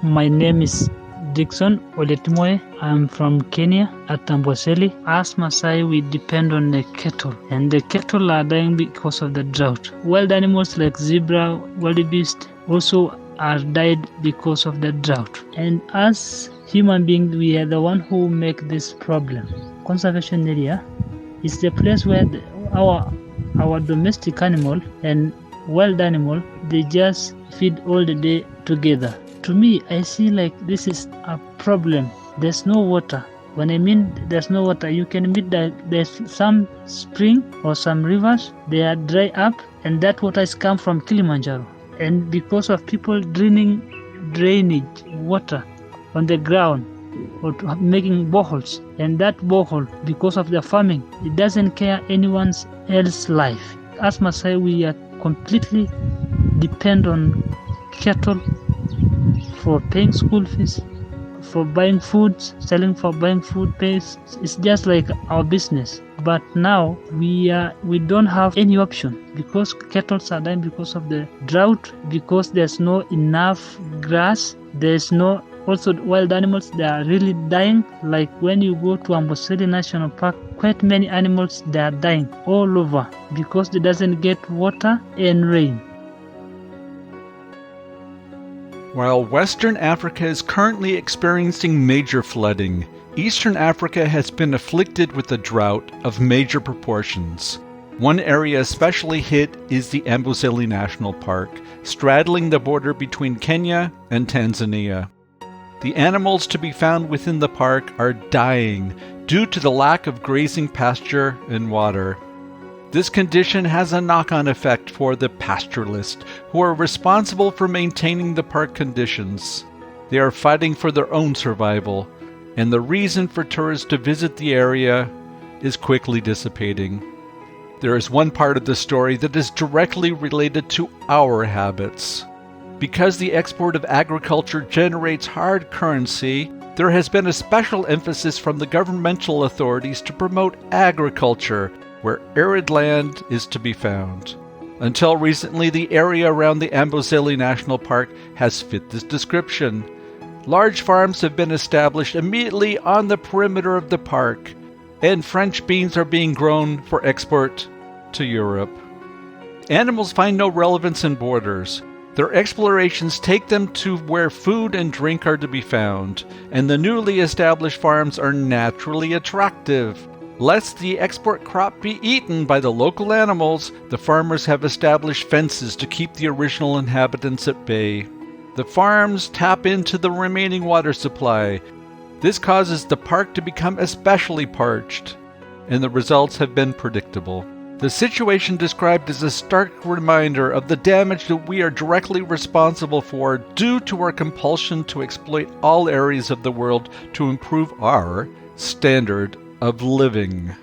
My name is Dixon Oletimoe. I'm from Kenya at Amboseli. As Maasai, we depend on the cattle, and the cattle are dying because of the drought. Wild animals like zebra, wildebeest also are died because of the drought. And as human beings, we are the one who make this problem. Conservation area is the place where our domestic animal and wild animal, they just feed all the day together. To me, I see like this is a problem. There's no water. When I mean there's no water, you can meet that there's some spring or some rivers, they are dry up, and that water is come from Kilimanjaro. And because of people drainage water on the ground or making boreholes, and that borehole, because of the farming, it doesn't care anyone else's life. As Maasai, we are completely depend on cattle for paying school fees, for buying food, selling for buying food pays. It's just like our business. But now we don't have any option because cattle are dying because of the drought, because there's no enough grass. There's no also wild animals, they are really dying. Like when you go to Amboseli National Park, quite many animals, they are dying all over because they doesn't get water and rain. While Western Africa is currently experiencing major flooding, Eastern Africa has been afflicted with a drought of major proportions. One area especially hit is the Amboseli National Park, straddling the border between Kenya and Tanzania. The animals to be found within the park are dying due to the lack of grazing pasture and water. This condition has a knock-on effect for the pastoralists, who are responsible for maintaining the park conditions. They are fighting for their own survival, and the reason for tourists to visit the area is quickly dissipating. There is one part of the story that is directly related to our habits. Because the export of agriculture generates hard currency, there has been a special emphasis from the governmental authorities to promote agriculture where arid land is to be found. Until recently, the area around the Amboseli National Park has fit this description. Large farms have been established immediately on the perimeter of the park, and French beans are being grown for export to Europe. Animals find no relevance in borders. Their explorations take them to where food and drink are to be found, and the newly established farms are naturally attractive. Lest the export crop be eaten by the local animals, the farmers have established fences to keep the original inhabitants at bay. The farms tap into the remaining water supply. This causes the park to become especially parched, and the results have been predictable. The situation described is a stark reminder of the damage that we are directly responsible for due to our compulsion to exploit all areas of the world to improve our standard of living.